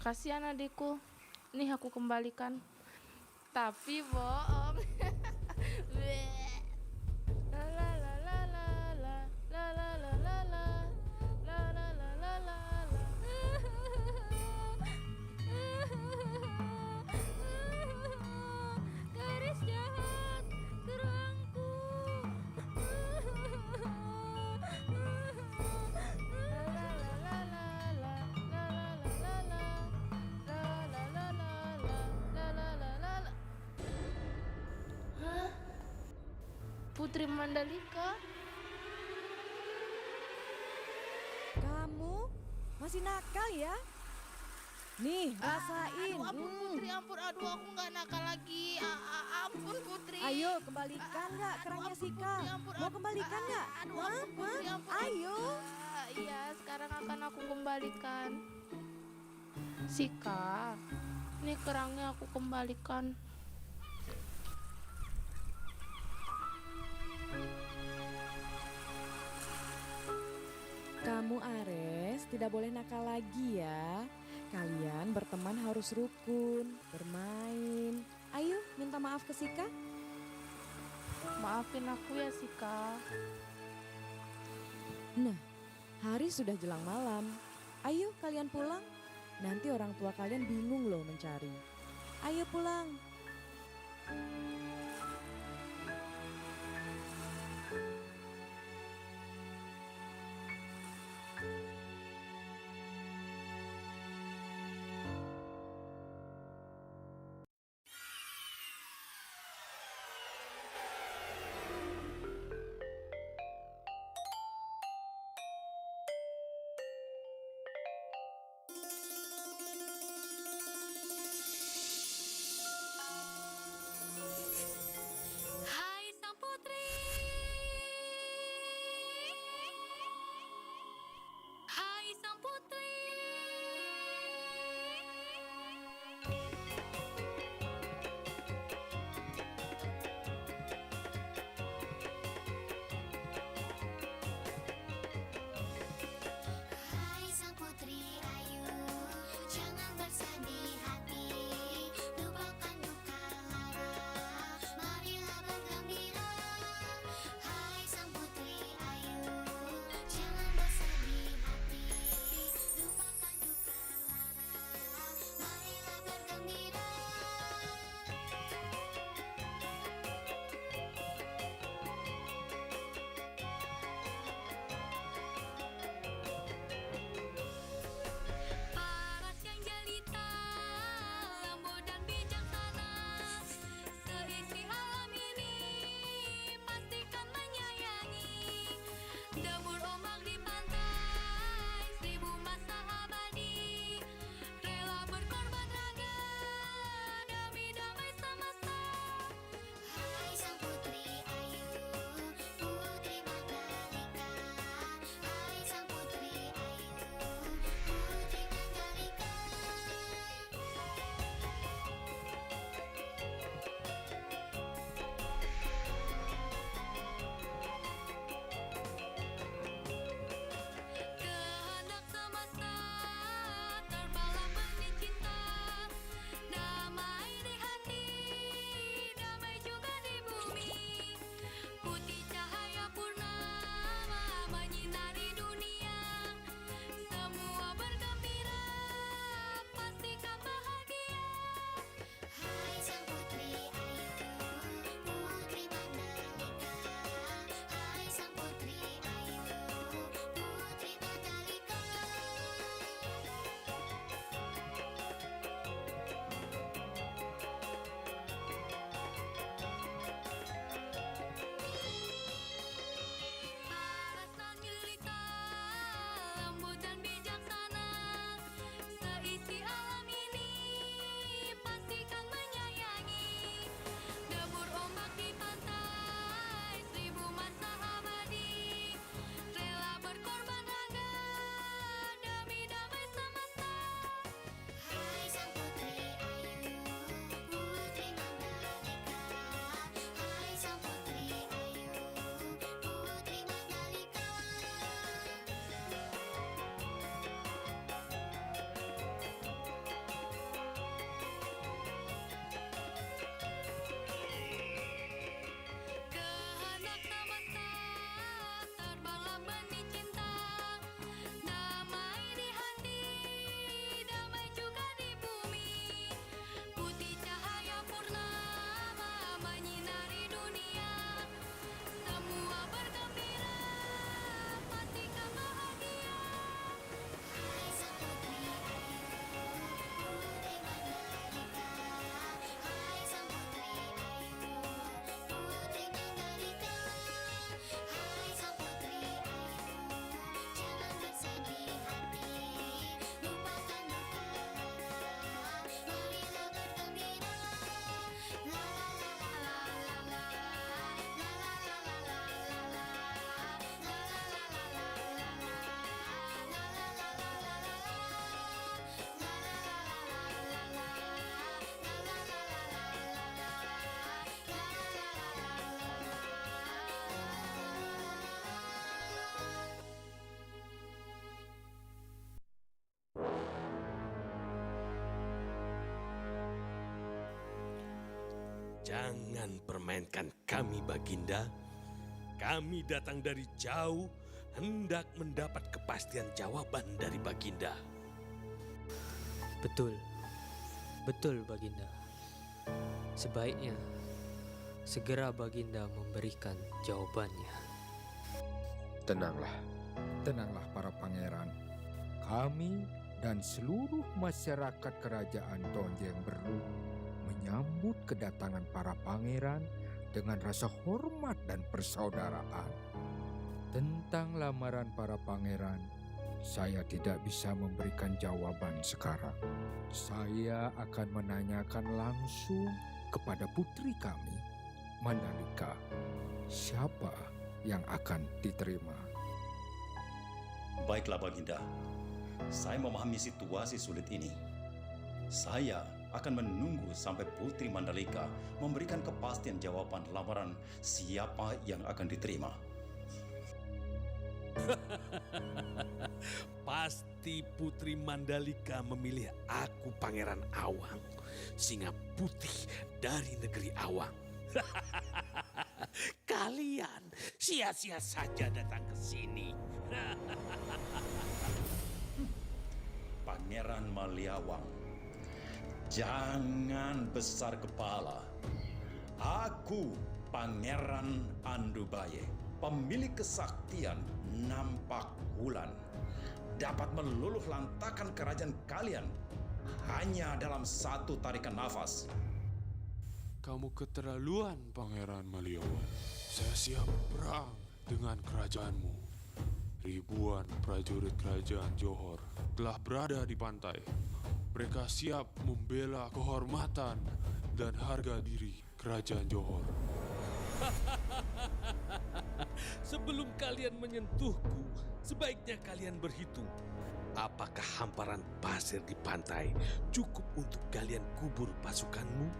Kasihan adikku. Nih aku kembalikan. Tapi bohong. La la la la la la la la la la la la la la la la la. Garis jahat, serangku. Hah? Putri Mandalika? Kamu masih nakal ya? Nih, rasain. Aduh, ampun Putri, ampun. Aduh, aku nggak nakal lagi. Ampun Putri. Ayo, kembalikan nggak kerangnya ampun, Sika? Putri, ampun, Mau ampun. kembalikan nggak? Aduh, Hah? ampun Putri, Hah? ampun. Ayo. Iya, sekarang akan aku kembalikan. Sika, ini kerangnya aku kembalikan. Kamu Ares tidak boleh nakal lagi ya. Kalian berteman harus rukun, bermain. Ayo, minta maaf ke Sika. Maafin aku ya Sika. Nah, hari sudah jelang malam. Ayo kalian pulang. Nanti orang tua kalian bingung loh mencari. Ayo pulang. Hai sang putri. Hai sang putri. Hai sang putri ayu, jangan bersedih hati, lupakan duka lara, marilah bergembira. Hai sang putri ayu, jangan bersedih hati, Jangan permainkan kami, Baginda. Kami datang dari jauh, hendak mendapat kepastian jawaban dari Baginda. Betul, betul Baginda. Sebaiknya segera Baginda memberikan jawabannya. Tenanglah, tenanglah para pangeran. Kami dan seluruh masyarakat kerajaan Tonjeng Berlu menyambut kedatangan para pangeran dengan rasa hormat dan persaudaraan. Tentang lamaran para pangeran, saya tidak bisa memberikan jawaban sekarang. Saya akan menanyakan langsung kepada putri kami, Mandalika, siapa yang akan diterima. Baiklah Baginda, saya memahami situasi sulit ini. Saya akan menunggu sampai Putri Mandalika memberikan kepastian jawaban lamaran siapa yang akan diterima. Pasti Putri Mandalika memilih aku, Pangeran Awang, singa putih dari negeri Awang. Kalian sia-sia saja datang ke sini. Pangeran Maliawang, jangan besar kepala. Aku Pangeran Andubaye, pemilik kesaktian nampak bulan, dapat meluluh lantakan kerajaan kalian hanya dalam satu tarikan nafas. Kamu keterlaluan, Pangeran Maliawang. Saya siap perang dengan kerajaanmu. Ribuan prajurit kerajaan Johor telah berada di pantai. Mereka siap membela kehormatan dan harga diri kerajaan Johor. Sebelum kalian menyentuhku, sebaiknya kalian berhitung. Apakah hamparan pasir di pantai cukup untuk kalian kubur pasukanmu?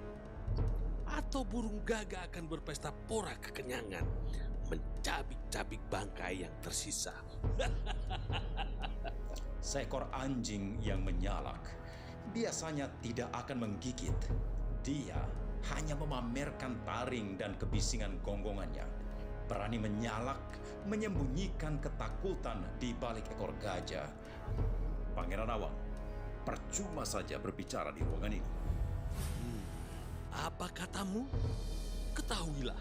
Atau burung gagak akan berpesta pora kekenyangan, mencabik-cabik bangkai yang tersisa? Seekor anjing yang menyalak biasanya tidak akan menggigit. Dia hanya memamerkan taring dan kebisingan gonggongannya. Berani menyalak, menyembunyikan ketakutan di balik ekor gajah. Pangeran Awang, percuma saja berbicara di ruangan ini. Apa katamu? Ketahuilah,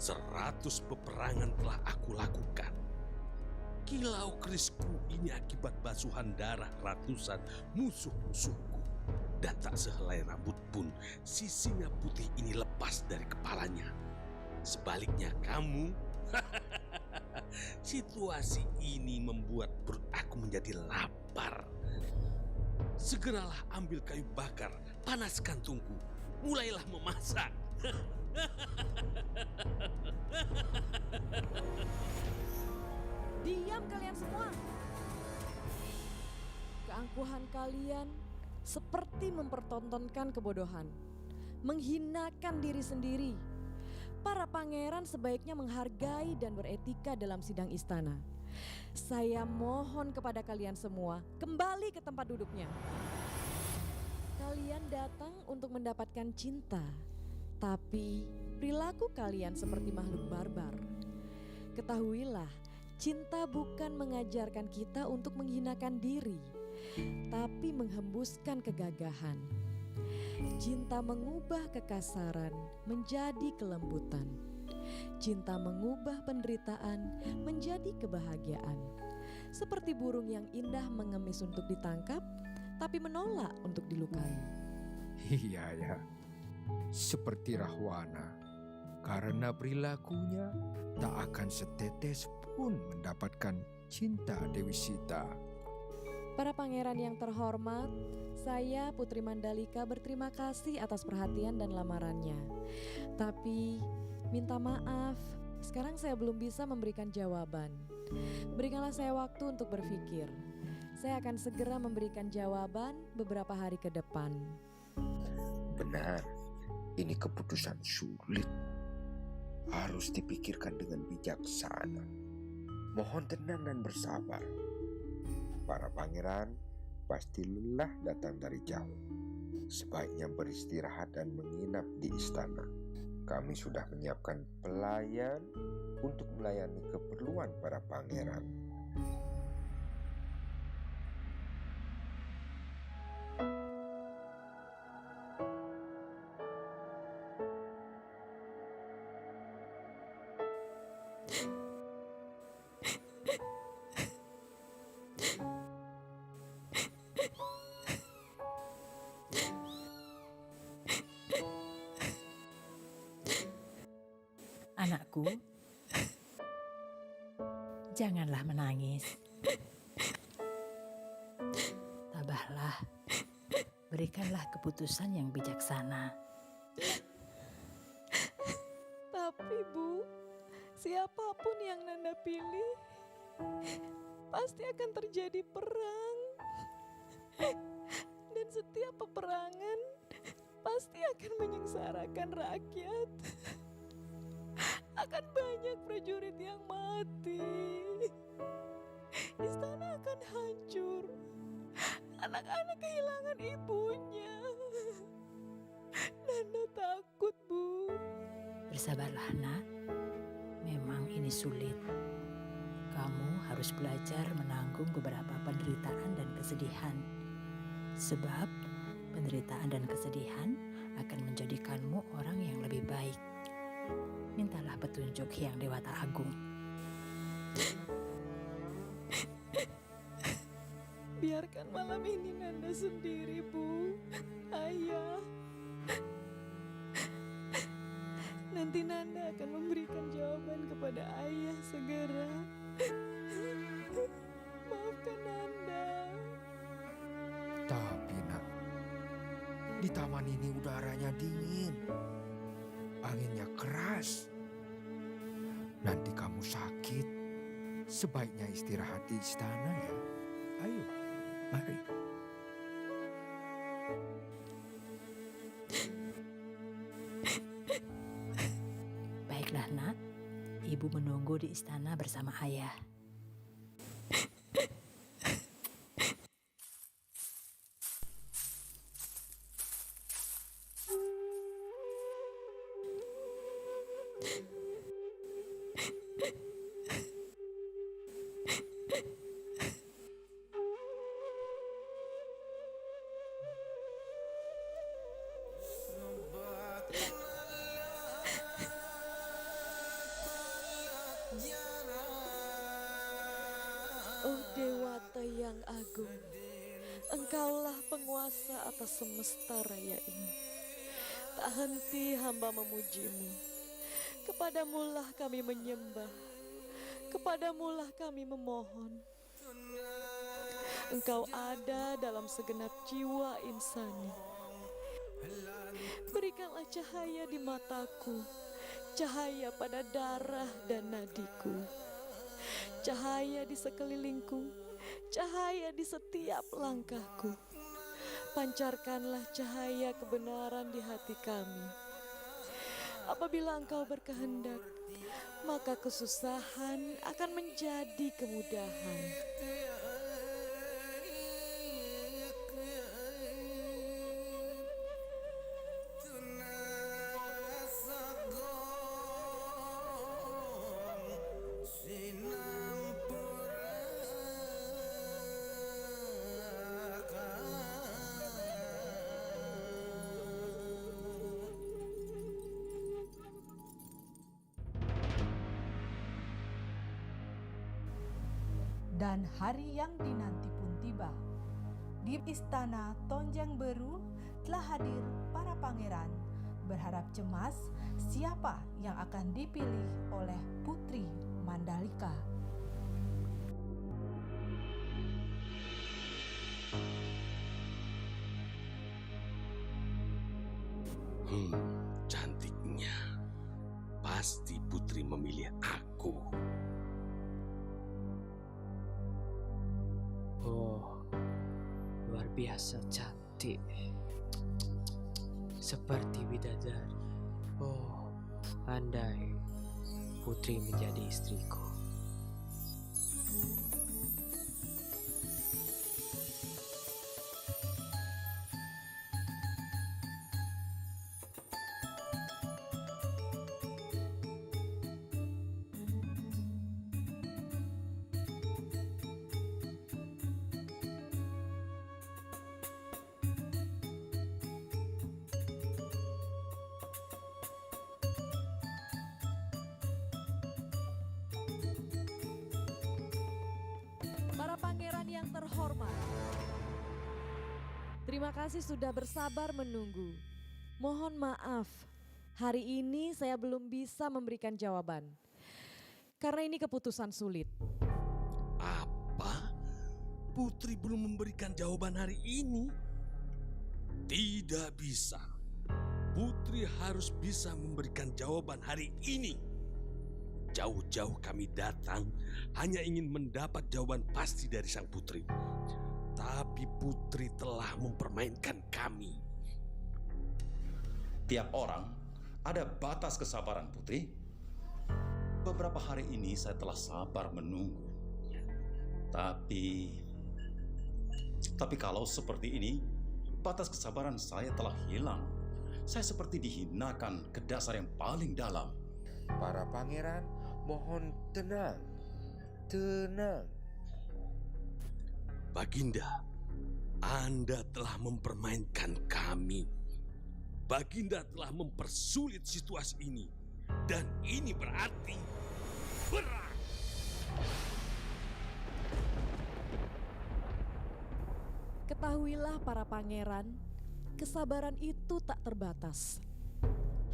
100 peperangan telah aku lakukan. Kilau kerisku ini akibat basuhan darah ratusan musuh-musuhku. Dan tak sehelai rambut pun si singa putih ini lepas dari kepalanya. Sebaliknya kamu, situasi ini membuat perut aku menjadi lapar. Segeralah ambil kayu bakar, panaskan tungku, mulailah memasak. Diam kalian semua. Keangkuhan kalian seperti mempertontonkan kebodohan, menghinakan diri sendiri. Para pangeran sebaiknya menghargai dan beretika dalam sidang istana. Saya mohon kepada kalian semua, kembali ke tempat duduknya. Kalian datang untuk mendapatkan cinta, tapi perilaku kalian seperti makhluk barbar. Ketahuilah, cinta bukan mengajarkan kita untuk menghinakan diri, tapi menghembuskan kegagahan. Cinta mengubah kekasaran menjadi kelembutan. Cinta mengubah penderitaan menjadi kebahagiaan. Seperti burung yang indah mengemis untuk ditangkap, tapi menolak untuk dilukai. Iya ya, seperti Rahwana, karena perilakunya tak akan setetes pun mendapatkan cinta Dewi Sita. Para pangeran yang terhormat, saya Putri Mandalika berterima kasih atas perhatian dan lamarannya. Tapi minta maaf, sekarang saya belum bisa memberikan jawaban. Berikanlah saya waktu untuk berpikir. Saya akan segera memberikan jawaban beberapa hari ke depan. Benar, ini keputusan sulit. Harus dipikirkan dengan bijaksana. Mohon tenang dan bersabar. Para pangeran pasti lelah datang dari jauh. Sebaiknya beristirahat dan menginap di istana. kami sudah menyiapkan pelayan untuk melayani keperluan para pangeran. Anakku, janganlah menangis. Tabahlah, berikanlah keputusan yang bijaksana. Tapi Bu, siapapun yang Nanda pilih, pasti akan terjadi perang. Dan setiap peperangan pasti akan menyengsarakan rakyat. Akan banyak prajurit yang mati. Istana akan hancur. Anak-anak kehilangan ibunya. Nanda takut, Bu. Bersabarlah, Nak. Memang ini sulit. Kamu harus belajar menanggung beberapa penderitaan dan kesedihan. Sebab penderitaan dan kesedihan akan menjadikanmu orang yang lebih baik. Mintalah petunjuk Hyang Dewata Agung. Biarkan malam ini Nanda sendiri, Bu. Ayah. Nanti Nanda akan memberikan jawaban kepada Ayah segera. Maafkan Nanda. Tapi nak, di taman ini udaranya dingin. Anginnya keras. Nanti kamu sakit. Sebaiknya istirahat di istana ya. Ayo, mari. Baiklah, Nak. Ibu menunggu di istana bersama Ayah. Oh Dewata yang agung, Engkaulah penguasa atas semesta raya ini. Tak henti hamba memujimu. Kepadamulah kami menyembah. Kepadamulah kami memohon. Engkau ada dalam segenap jiwa insani. Berikanlah cahaya di mataku, cahaya pada darah dan nadiku. Cahaya di sekelilingku, cahaya di setiap langkahku. Pancarkanlah cahaya kebenaran di hati kami. Apabila Engkau berkehendak, maka kesusahan akan menjadi kemudahan. Dan hari yang dinanti pun tiba. Di istana Tonjang Beru telah hadir para pangeran, berharap cemas siapa yang akan dipilih oleh Putri Mandalika. Cantiknya. Pasti Putri memilih aku. Oh, luar biasa cantik. Seperti bidadari. Oh, andai Putri menjadi istriku. yang terhormat, terima kasih sudah bersabar menunggu. Mohon maaf, hari ini saya belum bisa memberikan jawaban. Karena ini keputusan sulit. Apa? Putri belum memberikan jawaban hari ini? Tidak bisa. Putri harus bisa memberikan jawaban hari ini. Jauh-jauh kami datang hanya ingin mendapat jawaban pasti dari sang putri. Tapi putri telah mempermainkan kami. Tiap orang ada batas kesabaran, Putri. Beberapa hari ini saya telah sabar menunggu. Tapi kalau seperti ini, batas kesabaran saya telah hilang. Saya seperti dihinakan ke dasar yang paling dalam. Para pangeran, mohon tenang. Tenang. Baginda, Anda telah mempermainkan kami. Baginda telah mempersulit situasi ini. Dan ini berarti perang. Ketahuilah para pangeran, kesabaran itu tak terbatas.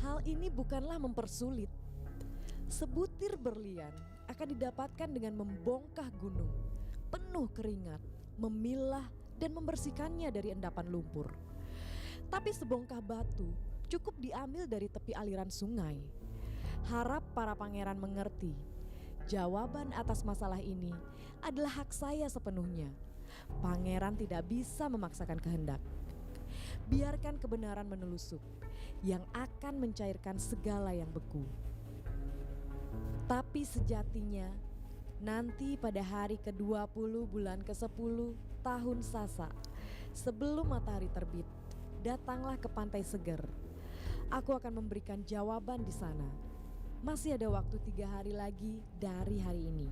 Hal ini bukanlah mempersulit. Sebutir berlian akan didapatkan dengan membongkah gunung, penuh keringat, memilah dan membersihkannya dari endapan lumpur. Tapi sebongkah batu cukup diambil dari tepi aliran sungai. Harap para pangeran mengerti, jawaban atas masalah ini adalah hak saya sepenuhnya. Pangeran tidak bisa memaksakan kehendak. Biarkan kebenaran menelusup yang akan mencairkan segala yang beku. Tapi sejatinya nanti pada hari ke-20 bulan ke-10 tahun Sasa, sebelum matahari terbit, datanglah ke pantai seger. Aku akan memberikan jawaban di sana. Masih ada waktu 3 hari lagi dari hari ini.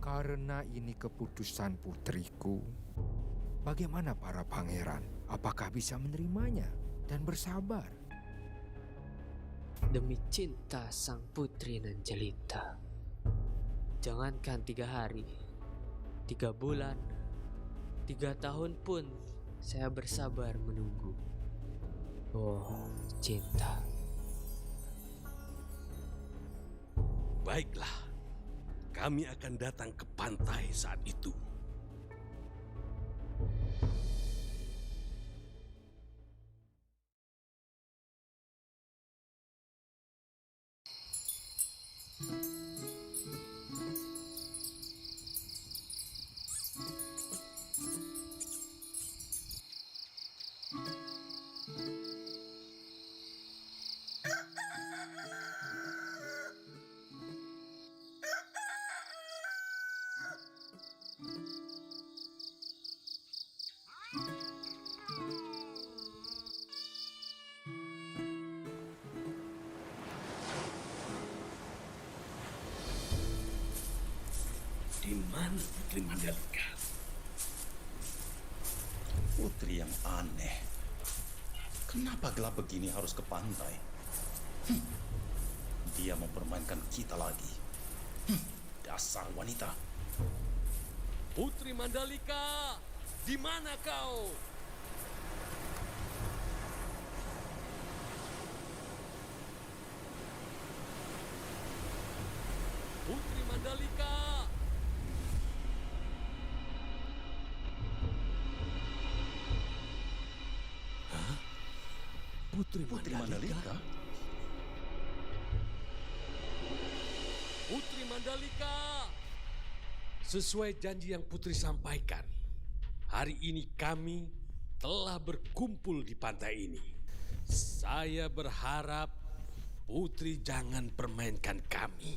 Karena ini keputusan putriku, bagaimana para pangeran? Apakah bisa menerimanya dan bersabar? Demi cinta sang putri Nanjalita, jangankan 3 hari, 3 bulan, 3 tahun pun saya bersabar menunggu. Oh, cinta. Baiklah, kami akan datang ke pantai saat itu. Di mana Putri Mandalika? Putri yang aneh. Kenapa gelap begini harus ke pantai? Dia mempermainkan kita lagi. Dasar wanita. Putri Mandalika, di mana kau? Putri Mandalika. Hah? Putri Mandalika? Putri Mandalika. Sesuai janji yang Putri sampaikan, hari ini kami telah berkumpul di pantai ini. Saya berharap Putri jangan permainkan kami.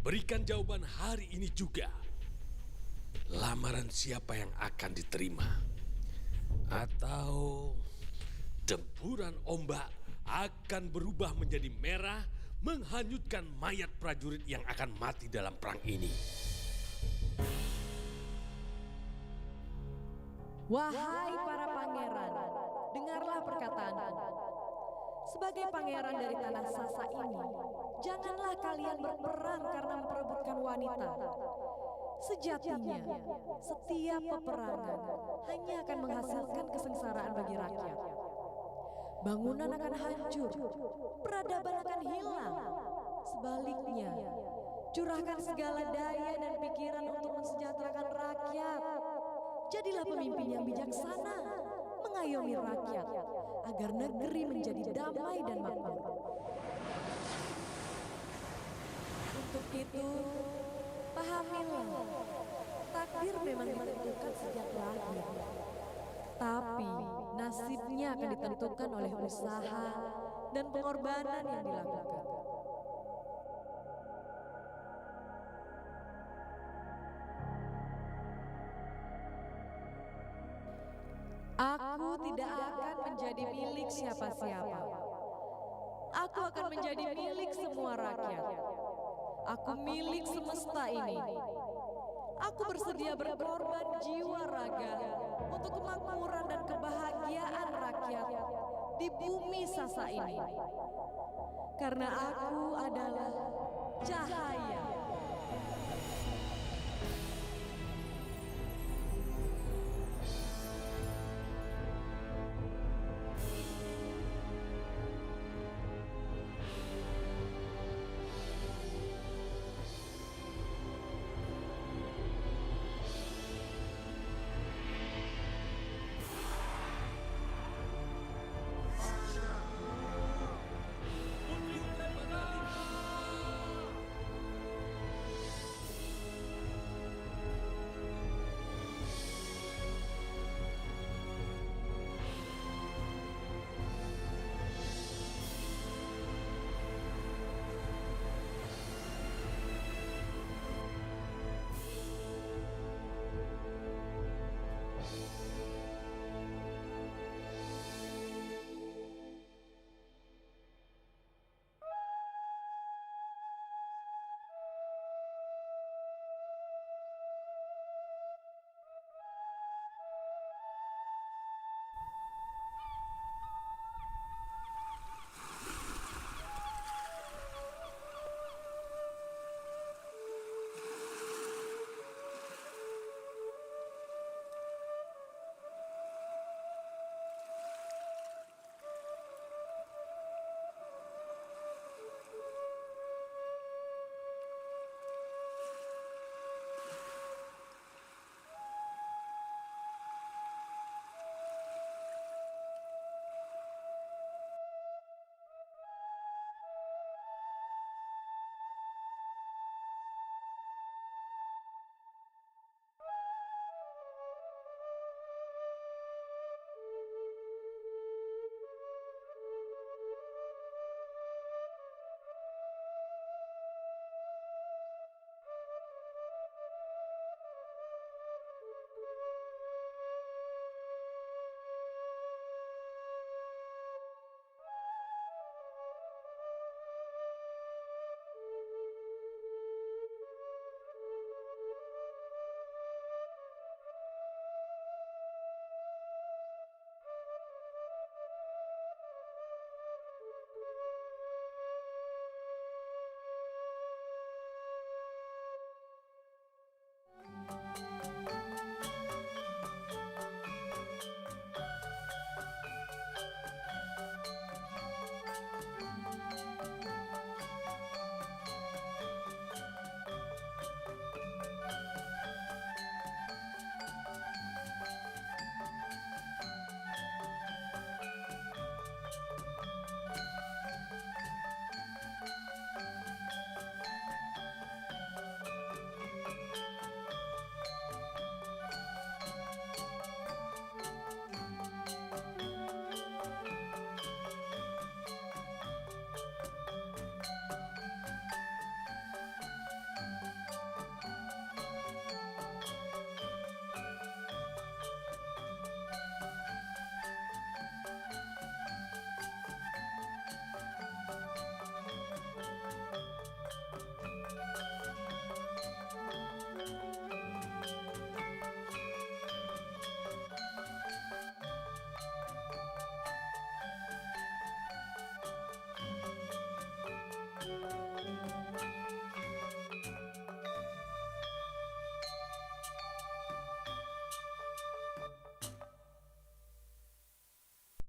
Berikan jawaban hari ini juga. Lamaran siapa yang akan diterima? Atau dempuran ombak akan berubah menjadi merah, menghanyutkan mayat prajurit yang akan mati dalam perang ini. Wahai para pangeran, dengarlah perkataanku. Sebagai pangeran dari tanah Sasa ini, janganlah kalian berperang karena memperebutkan wanita. Sejatinya, setiap peperangan hanya akan menghasilkan kesengsaraan bagi rakyat. Bangunan akan hancur, peradaban akan hilang. Sebaliknya, curahkan segala daya dan pikiran untuk mensejahterakan rakyat. Jadilah pemimpin yang bijaksana, mengayomi rakyat, agar negeri menjadi damai dan makmur. Untuk itu, pahamilah, takdir memang ditentukan sejak lahir. Tapi nasibnya akan ditentukan oleh usaha dan pengorbanan yang dilakukan. Aku tidak akan menjadi milik siapa-siapa. Aku akan menjadi milik semua rakyat. Aku milik semesta ini. Aku bersedia berkorban jiwa raga untuk kemakmuran dan kebahagiaan rakyat di bumi Sasa ini. Karena aku adalah cahaya